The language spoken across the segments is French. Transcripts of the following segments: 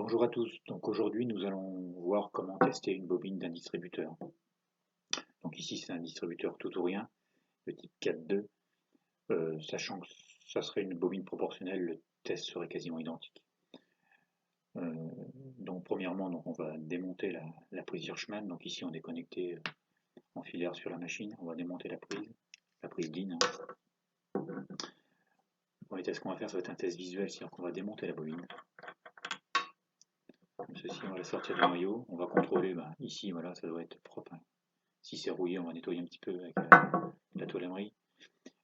Bonjour à tous, donc aujourd'hui nous allons voir comment tester une bobine d'un distributeur. Donc ici c'est un distributeur tout ou rien, le type 4.2, sachant que ça serait une bobine proportionnelle, le test serait quasiment identique. Donc premièrement on va démonter la prise Hirschman, donc ici on est connecté en filaire sur la machine, on va démonter la prise DIN. Le premier test qu'on va faire ça va être un test visuel, c'est-à-dire qu'on va démonter la bobine. Comme ceci, on va la sortir du noyau, on va contrôler, ici voilà, ça doit être propre. Si c'est rouillé, on va nettoyer un petit peu avec la toile emery.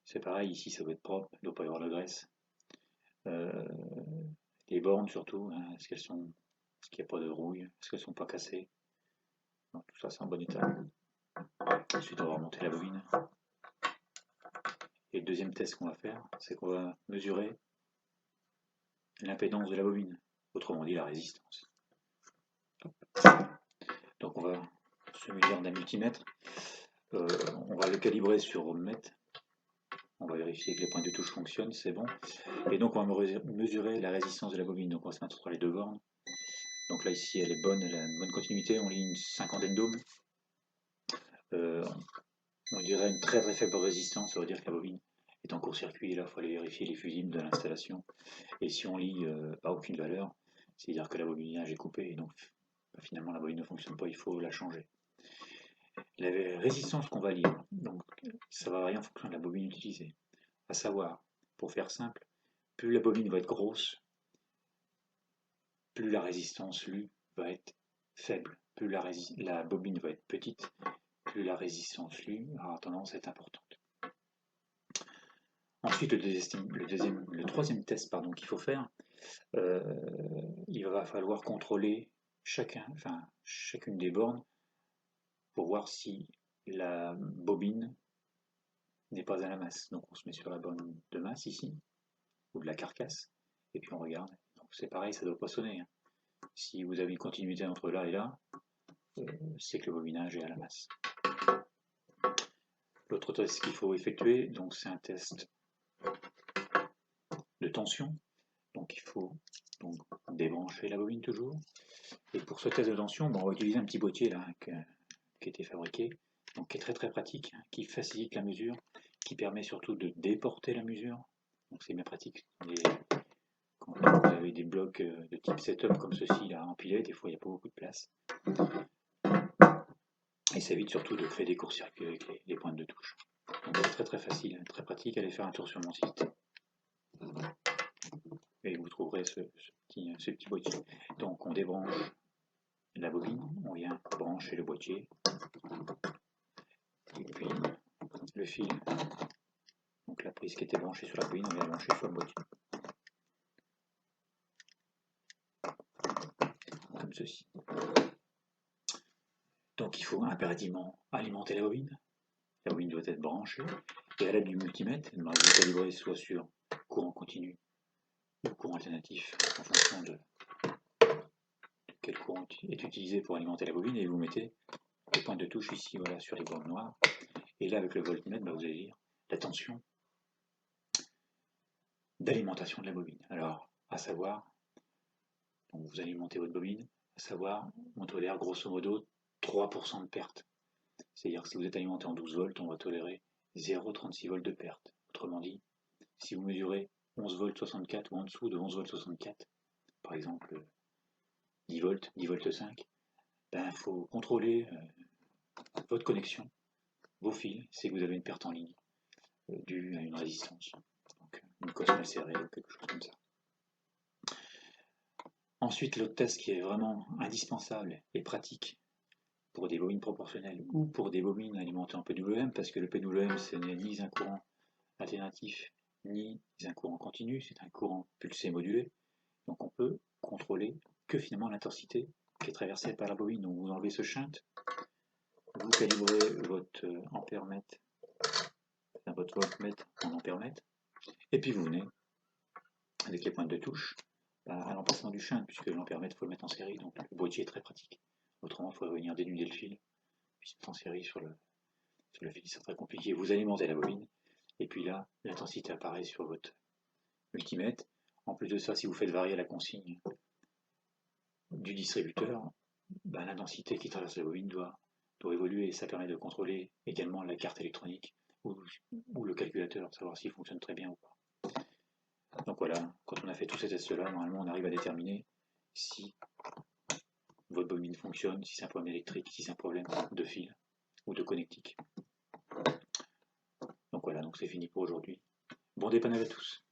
C'est pareil, ici ça doit être propre, il ne doit pas y avoir de graisse. Les bornes surtout, hein, est-ce qu'il n'y a pas de rouille, est-ce qu'elles ne sont pas cassées. Donc, tout ça c'est en bon état. Ensuite on va remonter la bobine. Et le deuxième test qu'on va faire, c'est qu'on va mesurer l'impédance de la bobine, autrement dit la résistance. Donc on va se munir d'un multimètre, on va le calibrer sur ohmmètre. On va vérifier que les points de touche fonctionnent, c'est bon. Et donc on va mesurer la résistance de la bobine. Donc on va se mettre sur les deux bornes. Donc là ici elle est bonne, elle a une bonne continuité, on lit une cinquantaine d'ohms. On dirait une très très faible résistance, ça veut dire que la bobine est en court-circuit. Et là il faut aller vérifier les fusibles de l'installation. Et si on lit à aucune valeur, c'est-à-dire que la bobinage est coupé et donc finalement la bobine ne fonctionne pas, il faut la changer. La résistance qu'on va lire, donc ça va varier en fonction de la bobine utilisée. À savoir, pour faire simple, plus la bobine va être grosse, plus la résistance lue va être faible. Plus la bobine va être petite, plus la résistance lue aura tendance à être importante. Ensuite, le troisième test qu'il faut faire, il va falloir contrôler chacune des bornes pour voir si la bobine n'est pas à la masse. Donc on se met sur la borne de masse ici, ou de la carcasse, et puis on regarde. Donc c'est pareil, ça ne doit pas sonner. Hein. Si vous avez une continuité entre là et là, c'est que le bobinage est à la masse. L'autre test qu'il faut effectuer, donc c'est un test de tension. Donc il faut débrancher la bobine toujours. Et pour ce test de tension, on va utiliser un petit boîtier là qui a été fabriqué, donc qui est très très pratique, qui facilite la mesure, qui permet surtout de déporter la mesure. Donc c'est bien pratique. Quand vous avez des blocs de type setup comme ceci là empilés, des fois il n'y a pas beaucoup de place. Et ça évite surtout de créer des courts-circuits avec les pointes de touche. Donc c'est très très facile, très pratique. Allez faire un tour sur mon site. Et vous trouverez ce petit boîtier. Donc on débranche la bobine, on vient brancher le boîtier. Et puis le fil, donc la prise qui était branchée sur la bobine, on vient brancher sur le boîtier. Comme ceci. Donc il faut impérativement alimenter la bobine. La bobine doit être branchée. Et à l'aide du multimètre, elle va vous calibrer soit sur courant continu ou courant alternatif en fonction de quel courant est utilisé pour alimenter la bobine. Et vous mettez les pointes de touche ici, voilà, sur les bornes noires. Et là, avec le voltmètre, vous allez lire la tension d'alimentation de la bobine. Alors, à savoir, donc vous alimentez votre bobine, à savoir, on tolère grosso modo 3% de perte. C'est-à-dire que si vous êtes alimenté en 12 volts, on va tolérer 0,36 volts de perte. Autrement dit, si vous mesurez 11 volts 64 ou en dessous de 11 volts 64, par exemple 10 volts, 10 volts 5, il faut contrôler votre connexion, vos fils, c'est que vous avez une perte en ligne due à une résistance. Donc une coche mal serrée ou quelque chose comme ça. Ensuite, l'autre test qui est vraiment indispensable et pratique pour des bobines proportionnelles ou pour des bobines alimentées en PWM, parce que le PWM, ce n'est ni un courant alternatif, ni un courant continu, c'est un courant pulsé modulé. Donc on peut contrôler que finalement l'intensité qui est traversée par la bobine. Donc vous enlevez ce shunt, vous calibrez votre ampèremètre, votre voltmètre en ampèremètre, et puis vous venez avec les pointes de touche à l'emplacement du shunt, puisque l'ampèremètre il faut le mettre en série, donc le boîtier est très pratique. Autrement, il faudrait venir dénuder le fil, puis se mettre en série sur le fil, c'est très compliqué. Vous alimentez la bobine, et puis là, l'intensité apparaît sur votre multimètre. En plus de ça, si vous faites varier la consigne du distributeur, ben, la densité qui traverse la bobine doit évoluer et ça permet de contrôler également la carte électronique ou le calculateur, savoir s'il fonctionne très bien ou pas. Donc voilà, quand on a fait tous ces tests-là, normalement on arrive à déterminer si votre bobine fonctionne, si c'est un problème électrique, si c'est un problème de fil ou de connectique. Donc voilà, donc c'est fini pour aujourd'hui. Bon dépannage à tous.